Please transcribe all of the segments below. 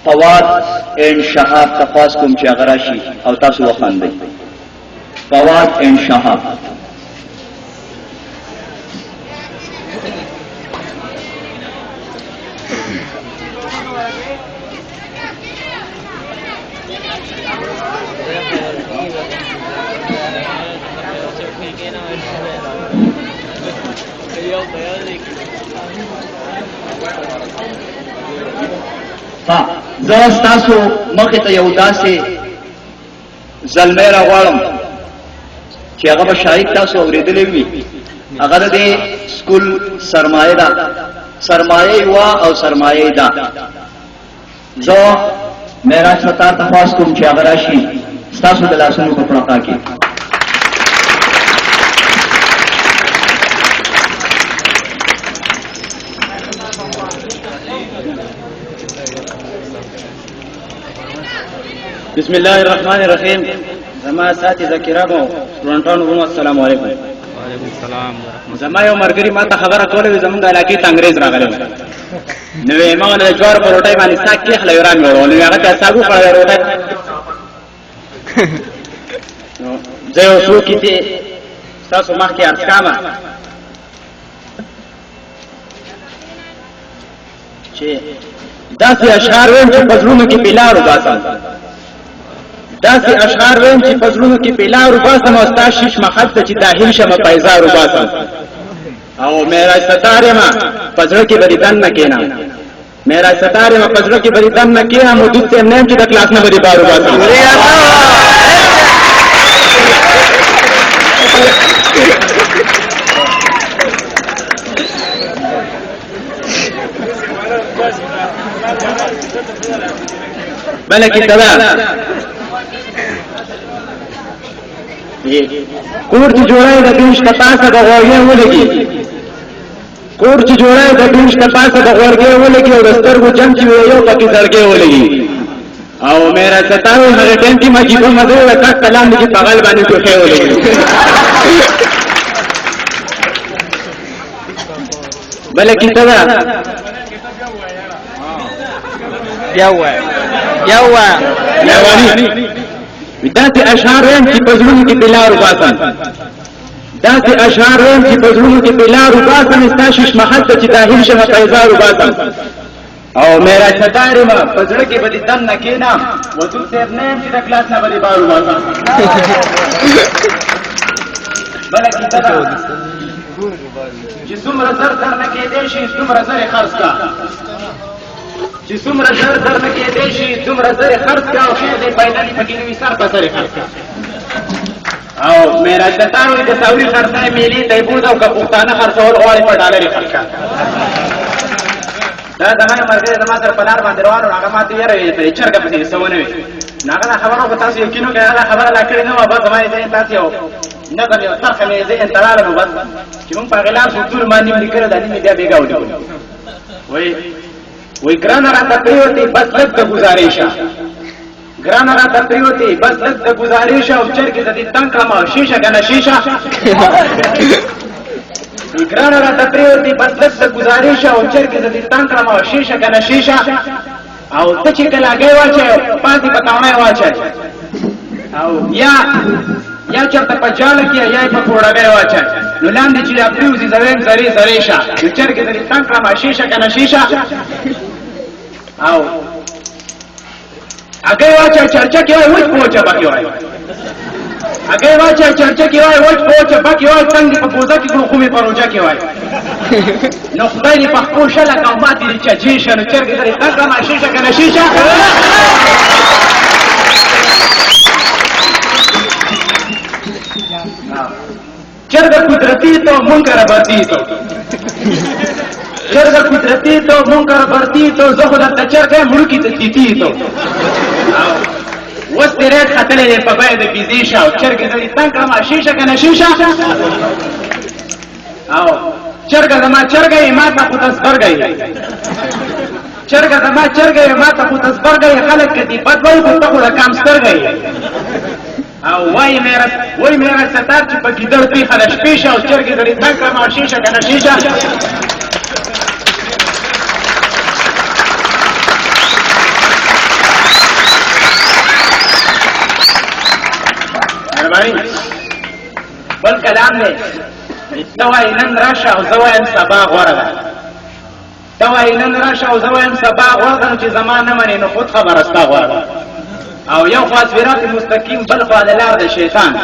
فواد اینڈ شهاب تفاس کوم چې هغه راشي او تاسو وخاندئ. فواد اینڈ شهاب. زه ستاسو مخې ته یو داسې زلمی راغواړم چې هغه به شاید تاسو اورېدلی وي. هغه د دې سکول سرمایه ده، سرمایه وه او سرمایه ده. زه معراج ستار تخواست کوم چې هغه راشي ستاسو د لاسونو په پړقا کې. بسم الله الرحمن الرحیم. زما اساتذه کرامو سټوډنټانو هم السلام علیکم. وعلیکم السلام. زما یو مرګري ما ته خبره کوله زمونږ علاقې ته انګريز راغلی نو یې ما له جوار په روټۍ باندې ساک کې خلای را میوړو نو هغه ته ساګو کړی روټۍ نو زه یو څو کې تاسو مخکې عرض کامه چې داسې اشعار ویم چې په زړونو کې پیلار وباسم، داسې اشعار ویم چې په زړونو کې پیلار وباسم او ستا شیش مخد ته چې داخل شمه پیزار وباسم. او معراج ستار یم په زړه کې به دې دن نه کښېنم، معراج ستار یم په زړه کې به دې دن نه کښېنم او دود صاحب نه یم چې د کلاس نه به دې بار وباسم. بله کیسه ده کور چې جوړای د دوش ته پاسه د غوړګې ولګي، کور چې جوړای د دوش ته پاسه د غوړګې ولګي او د سترګو جنګ چې یو پکې زړګې ولګي. او معراج ستار هغه ټیم کې ما چې په مزه وکړ کلام دې په غل باندې ټوخې ولګي. بله کیسه ده داسې اشعار ویم چې په زړونو کې پیلار وباسم، داسې اشعار ویم چې په زړونو کې پیلار وباسم ستا شیش مخد ته چې داخل شمه پیزار وباسم. او معراج ستار یم په زړه کې به دې دم نه کښېنم ودود صاحب نه یم چې د کلاس نه به دې بار وباسم. بله کیسه ده چې څومره زر در نه کېدی شي څومره زر یې خرڅ کړه، چې څومره زر در نه کېدی شي څومره زر یې خرڅ کړه او خیر دی پیدا دې پکې نه وي سر په سر یې خرڅ کړه. او معراج ستار وایي د ساوري خرڅای میلې ته یې بوځه او که پښتانه خرڅول غواړي په ډالر یې خرڅ کړه. دا زما یو ملګری زما سره په لار باندې روان و هغه ما ته یاره ویل چرګه پسې څه ونه وي نو هغه دا خبره خو تاسو یقین وکړئ هغه خبره لا کړې نه وه بس زما یې ذهن تاسې یو نظم یو څرخه مې ذهن ته راغله نو بس چې مونږ په هغې لار شو ټول ما نیم لیکلی دا نیم یې بیا بېګا ولیکلو. وی ګرانه راته پرېوتې بس لږ د ګزارېشه، ګرانه راته پرېوتې بس لږ د ګزارېشه او چرګې زه دې تنګ کړم او شیشه که نه شیشه. ګرانه راته پرېوتې بس لږ د ګزارېشه او چرګې زه دې تنګ کړم او شیشه که نه شیشه. او ته چې کله هګۍ واچوې پاتې په تاوڼی واچوې او یا چېرته په جاله کې یا یې په پوړګۍ واچوې نو لاندې چې دا پرېوځي زه ویم زرې زرې شه نو چرګې زه دې تنګ کړم شیشه که نه شیشه. او هګۍ واچوې چرچه کې وایي وچ پوچه پکې وایي، هګۍ واچوې چرچه کې وایي وچ پوچه پکې وایي څنګ دې په پوزه کې کړو خو مې په روجه کې وایي نو خدای دې په خپو شلک او ماتې دې چجېشه نو چرګې زه دې تنګ کړم شیشه که نه شیشه. چرګ قدرتی تو منکر برتی تو، چرګ قدرتی تو منکر برتی تو زه خو درته چرګ یم مړوکي ته تیتي تو. اوس دې ریټ ختلی دی په بیه د بیزې شه او چرګې زه دې تنګ کړم شیشه که نه شیشه. او چرګه زما چرګه یې ما ته خو تصبرګه یې، چرګه زما چرګه یې ما ته خو تصبرګه یې خلک که دې بد وایي خو ته خو د کام سترګه یې. او وای معراج ستار چې په ګیدړ پیښه د شپې شه او چرګې زه دې تنګ کړم او شیشه که نه شیشه. مهرباني بل کلام دی توای نن راشه او زوایم سبا غوړه ده توای نن راشه او زوایم سبا غوړه چې زمان نه منې نو خود خبر استا غوړه او یو خاص صراط مستقیم بل خوا د لار د شیطان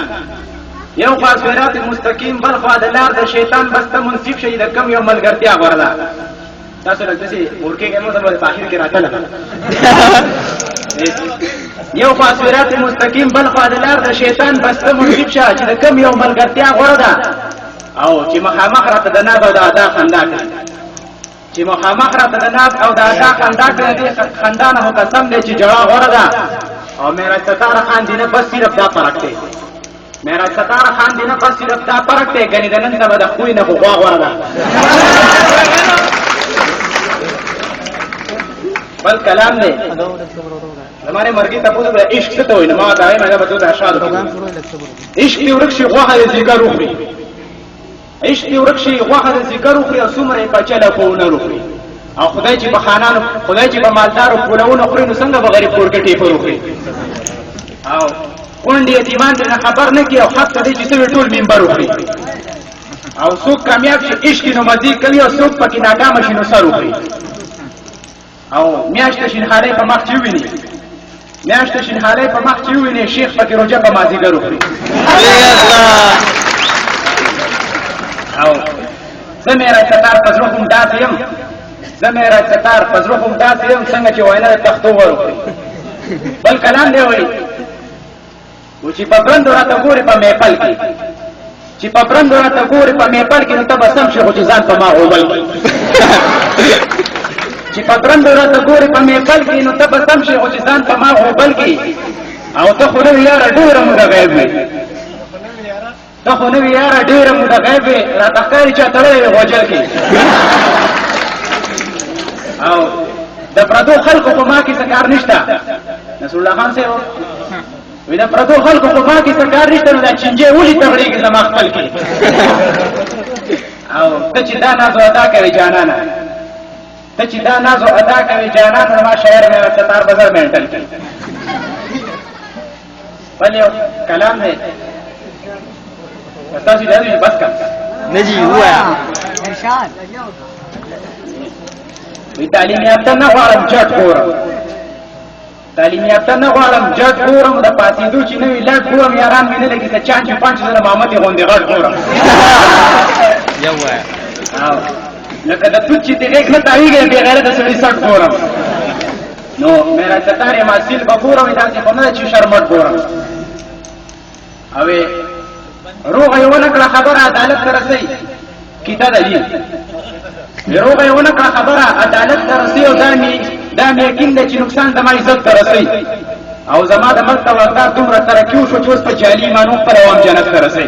یو خاص صراط مستقیم بل خوا د لار د شیطان بس ته منصف شي د کم یو ملګرتیا غوړه ده تاسو لکه چې ورکه کې مو د اخر کې راتله یو خاص صراط مستقیم بل خوا د لار د شیطان بس ته منصف شي چې د کم یو ملګرتیا غوړه ده او چې مخامخ راته د ناب او د ادا خندا کوي چې مخامخ راته د ناب او د ادا خندا کوي دې خندا نه قسم دې چې جړه غوړه ده او میرا ستار خان دینه بس صرف دا فرق دی میرا ستار خان دینه بس صرف دا فرق دی غنی د نن سبا د خوې نه غوا غوړه ده بل کلام دی हमारे مرګي ته په عشق څه ته ویني ما دا نه به د اشعار عشق دی ورکشي غوخه د ذکر وخري عشق دی ورکشي غوخه د ذکر وخري او څومره په چاله په ونه وخري او خدای چې په خانانو خدای چې په مالدارو پولونه خوري نو څنګه به غریب پورګټي پروخي او کونډي یتیمان ته خبر نه کی او حق دې چې ټول منبر وخري او څوک کامیاب شي عشق نو مزي کوي او څوک پکې ناکام شي نو سر وخري او میاشت شینحاله په مخ چويني میاشت شینحاله په مخ چويني شیخ پکې روزه په مازیګر وخري او زميره ستار پزروهم داسیم زميره ستار پزروهم داسیم څنګه چې وینا تختو ورخري بل کلام دی وای و چې په برند راته ګوري په میپل کې چې په برند راته ګوري په میپل کې نو ته بسم شي خو چې ځان په ما اوبل چې په برند راته ګوري په میپل کې نو ته بسم شي خو چې ځان په ما اوبل کې او ته خو نه یاره ډېر مو د غیب ته خو نه یاره ډېر مو د غیب راته ښکاري چې تړلې غوجل کې او د پردو خلکو په ما کې څه کار نشته نصر الله خان صاحب وی د پردو خلکو په ما کې څه کار نشته نو دا چنجې ولې تغړېږي زما خپل کې او ته چې دا نازو ادا کوي جانانه ته چې دا نازو ادا کوي جانانه ما شاعر مې ستار بازار مېنټل کې بل یو کلام دی تاسو دې بس کا نجي هو ارشاد وی تعلیم یافته نه غواړم جټ ګورم تعلیم یافته نه غواړم جټ ګورم د پاتېدو چې نوې لټ ګورم یاران مې نه لګي څه چا چې 5000 محمد غوندې غټ ګورم یو او لکه د توت چې دې نه تاویږي به غیرت سړي سټ ګورم نو میرا ستاره ماسیل بګورم داسې په نه چې شرمټ ګورم اوې روغ یو نکړه خبره عدالت ترسي کیته دلیل روغ یو نکړه خبره عدالت ترسي او دا مې یقین دی چې نقصان د ما عزت ترسي او زما د مرګ توقع دومره ترکیو شو چې اوس په جالي مانو پر عوام جنت ترسي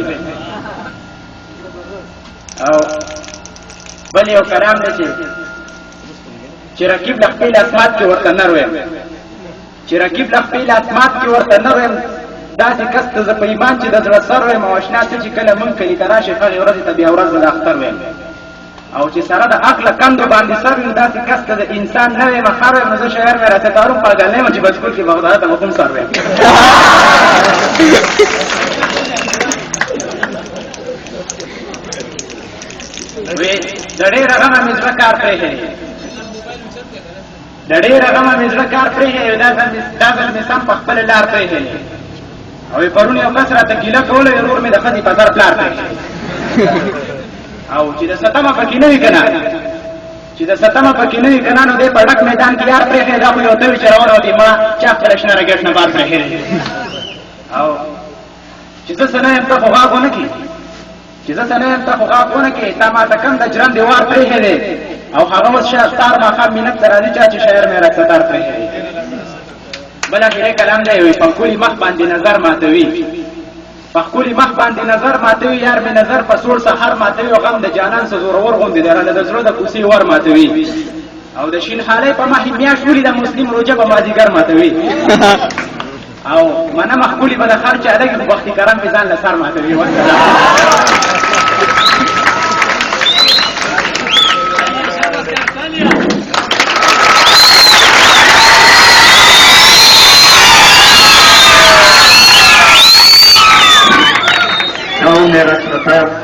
او بل یو کلام دی چې رقیب د خپل اسمات کې ورته نه رویم چې رقیب د خپل اسمات کې ورته نه رویم داسې کس ته زه په ایمان چې د زړه سر ویم او اشنا ته چې کله مونږ کلي ته راشي هغې ورځې ته بیا ورځ به د اختر ویم او چې سره د عقله کندو باندې سر ویم داسې کس ته د انسان نه ویم خر ویم نو زه شاعر مې راته تعارف پاګل نه یم چې بچکول کې بغداد ته به کوم سر ویم وی د ډېره غمه مې زړه کار پرېښی د ډېره غمه مې زړه کار پرېښی دا ځل مې سم په خپله لار پرېښی او پرون یو کس راته ګیله کوله ورور مې د ښځې په سر پلار پرېښی او چې د ستمه پکې نه وي که نه چې د ستمه پکې نه وي که نه نو دی په ډک میدان کې یار پرېښی دا خو یو ته وي چې روانه وتې ما چا خپله شنه رګېټ نه بار پرېښی او چې زه څه نه یم ته خو غاښ ونه کړي چې زه څه نه یم ته خو غاښ ونه کړي تا ما ته کم د جرم دیوار پرېښی دی او هغه اوس شاستار ماښام مینک ته راځي چا چې شاعر مې راستار پرېښی دی بل اخیری کلام دی وي پخکولي مخ باندې نظر ماتوي پخکولي مخ باندې نظر ماتوي یار مې نظر په سوړ سحر ماتوي او غم د جانان څه زورور غوندې دی راله د زړه د کوڅې ور ماتوي او د شینحالۍ په مخ میاشت ولي د مسلم روژه په مازدیګر ماتوي او منه مخکولي به د خر چې هلکې خو بختي کرم مې ځان له سر ماتوي دعاؤں نے رس رکھا